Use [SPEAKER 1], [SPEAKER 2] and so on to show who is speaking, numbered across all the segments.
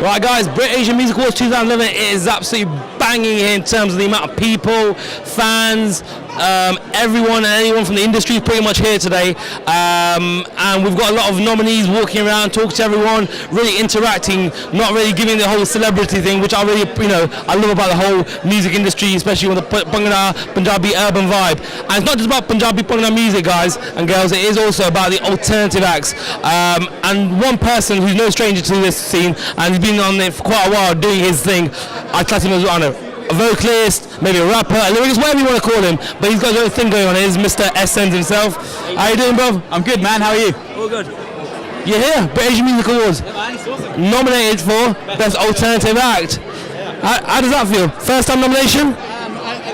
[SPEAKER 1] Right guys, BritAsia Music Awards 2011 is absolutely banging in terms of the amount of people, fans, everyone and anyone from the industry is pretty much here today, and we've got a lot of nominees walking around, talking to everyone, really interacting, not really giving the whole celebrity thing, which I really, I love about the whole music industry, especially with the Bhangra Punjabi urban vibe. And it's not just about Punjabi Bhangra music, guys and girls, it is also about the alternative acts. And one person who's no stranger to this scene, and he's been on it for quite a while doing his thing, I class him as a vocalist, maybe a rapper, a lyricist, whatever you want to call him, but he's got his own thing going on. He's Mr. S-Endz himself. How you doing, bro?
[SPEAKER 2] I'm good, man. How are you?
[SPEAKER 1] All good. You're here, BritAsia Music Awards.
[SPEAKER 2] Yeah, man, it's awesome.
[SPEAKER 1] Nominated for Best Alternative Act. Yeah. How does that feel? First time nomination?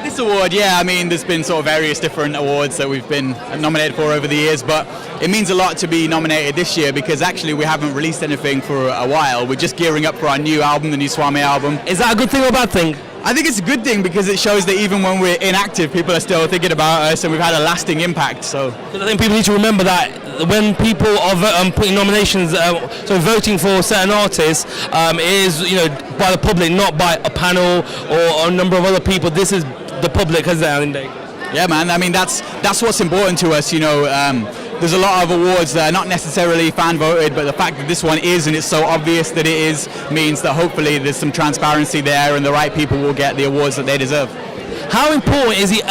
[SPEAKER 2] This award, yeah, I mean, there's been sort of various different awards that we've been nominated for over the years, but it means a lot to be nominated this year because actually we haven't released anything for a while. We're just gearing up for our new album, the new Swami album.
[SPEAKER 1] Is that a good thing or a bad thing?
[SPEAKER 2] I think it's a good thing because it shows that even when we're inactive, people are still thinking about us and we've had a lasting impact. So
[SPEAKER 1] I think people need to remember that when people are putting nominations, so voting for certain artists, is by the public, not by a panel or a number of other people. This is the public, as they are in day.
[SPEAKER 2] Yeah, man. I mean, that's what's important to us. There's a lot of awards that are not necessarily fan voted, but the fact that this one is, and it's so obvious that it is, means that hopefully there's some transparency there and the right people will get the awards that they deserve.
[SPEAKER 1] How important is the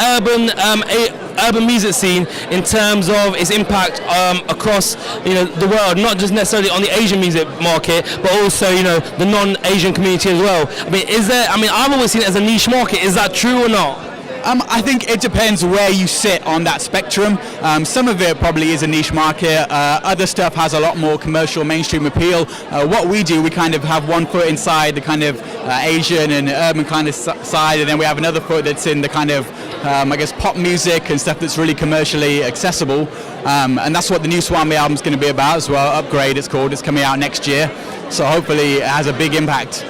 [SPEAKER 1] urban music scene in terms of its impact across the world, not just necessarily on the Asian music market, but also the non-Asian community as well? I've always seen it as a niche market. Is that true or not?
[SPEAKER 2] I think it depends where you sit on that spectrum. Some of it probably is a niche market. Other stuff has a lot more commercial, mainstream appeal. What we do, we kind of have one foot inside the kind of Asian and urban kind of side, and then we have another foot that's in the kind of, pop music and stuff that's really commercially accessible. And that's what the new Swami album is going to be about as well. Upgrade, it's called. It's coming out next year. So hopefully it has a big impact.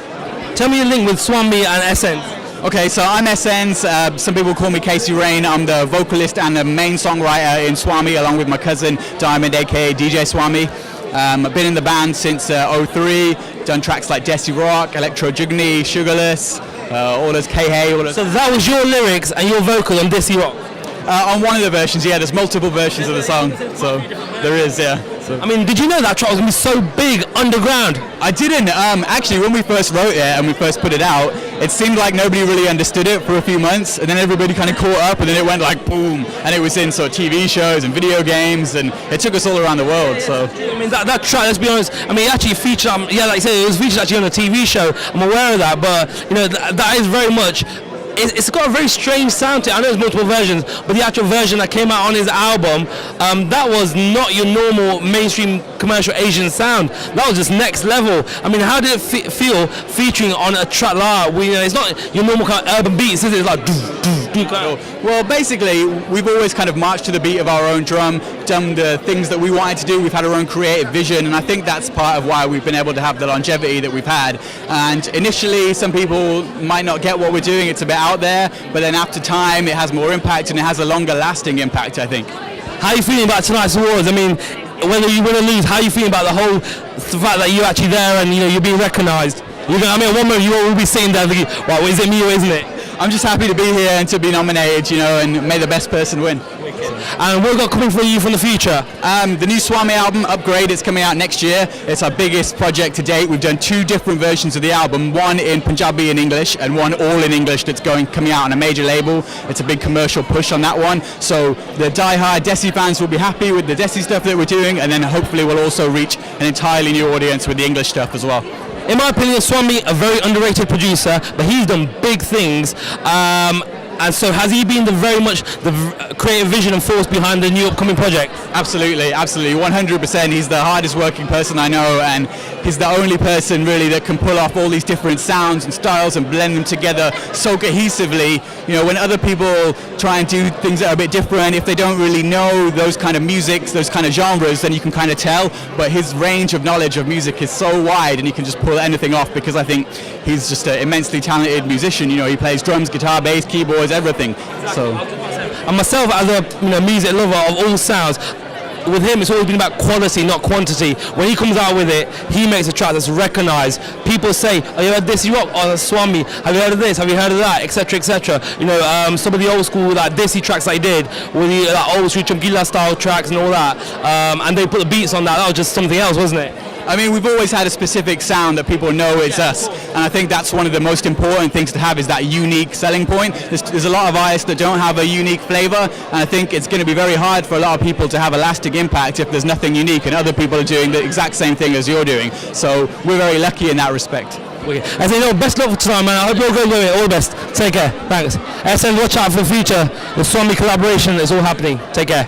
[SPEAKER 1] Tell me your link with Swami and S-Endz.
[SPEAKER 2] Okay, so I'm S-Endz. Some people call me Casey Rain. I'm the vocalist and the main songwriter in Swami, along with my cousin Diamond, aka DJ Swami. I've been in the band since '03. Done tracks like Desi Rock, Electro Jugni, Sugarless, all those K-Hey.
[SPEAKER 1] So that was your lyrics and your vocal on Desi Rock?
[SPEAKER 2] On one of the versions, yeah. There's multiple versions of the song, so there is, yeah. So.
[SPEAKER 1] Did you know that track was going to be so big underground?
[SPEAKER 2] I didn't. Actually, when we first wrote it and we first put it out, it seemed like nobody really understood it for a few months, and then everybody kind of caught up, and then it went like boom, and it was in sort of TV shows and video games, and it took us all around the world. So
[SPEAKER 1] that track, let's be honest, it actually featured, like I said, it was featured actually on a TV show. I'm aware of that, but that is very much. It's got a very strange sound to it. I know there's multiple versions, but the actual version that came out on his album, that was not your normal mainstream commercial Asian sound. That was just next level. How did it feel featuring on a track like that? It's not your normal kind of urban beats, is it? It's like
[SPEAKER 2] Well, basically, we've always kind of marched to the beat of our own drum, done the things that we wanted to do. We've had our own creative vision, and I think that's part of why we've been able to have the longevity that we've had. And initially, some people might not get what we're doing. It's a bit out there, but then after time, it has more impact, and it has a longer lasting impact, I think.
[SPEAKER 1] How are you feeling about tonight's awards? Whether you win or lose, how are you feeling about the whole fact that you're actually there and you're being recognised? One moment you will be sitting there thinking, wow, is it me or isn't it?
[SPEAKER 2] I'm just happy to be here and to be nominated, and may the best person win.
[SPEAKER 1] And what got coming for you from the future?
[SPEAKER 2] The new Swami album, Upgrade, is coming out next year. It's our biggest project to date. We've done 2 different versions of the album, one in Punjabi and English, and one all in English that's coming out on a major label. It's a big commercial push on that one. So the die-hard Desi fans will be happy with the Desi stuff that we're doing, and then hopefully we'll also reach an entirely new audience with the English stuff as well.
[SPEAKER 1] In my opinion, Swami, a very underrated producer, but he's done big things. And so has he been very much the creative vision and force behind the new upcoming project?
[SPEAKER 2] Absolutely, 100%. He's the hardest working person I know, and he's the only person really that can pull off all these different sounds and styles and blend them together so cohesively. When other people try and do things that are a bit different, if they don't really know those kind of musics, those kind of genres, then you can kind of tell. But his range of knowledge of music is so wide, and he can just pull anything off because I think he's just an immensely talented musician. He plays drums, guitar, bass, keyboards, everything. So,
[SPEAKER 1] and myself as a music lover of all sounds, with him, it's always been about quality, not quantity. When he comes out with it, he makes a track that's recognized. People say, "Have you heard this rock?" "Oh, that's Swami." "Have you heard of this? Have you heard of that?" Etc. Etc. You know, some of the old school like Desi tracks that he did, with the old school Chamgila style tracks and all that, and they put the beats on that. That was just something else, wasn't it?
[SPEAKER 2] I mean, we've always had a specific sound that people know it's us, and I think that's one of the most important things to have, is that unique selling point. There's a lot of artists that don't have a unique flavor, and I think it's going to be very hard for a lot of people to have a lasting impact if there's nothing unique and other people are doing the exact same thing as you're doing. So we're very lucky in that respect.
[SPEAKER 1] Okay. I say, no, best luck for tonight, man. I hope you're going to do it. All the best. Take care. Thanks. S-Endz, watch out for the future. The Swami collaboration is all happening. Take care.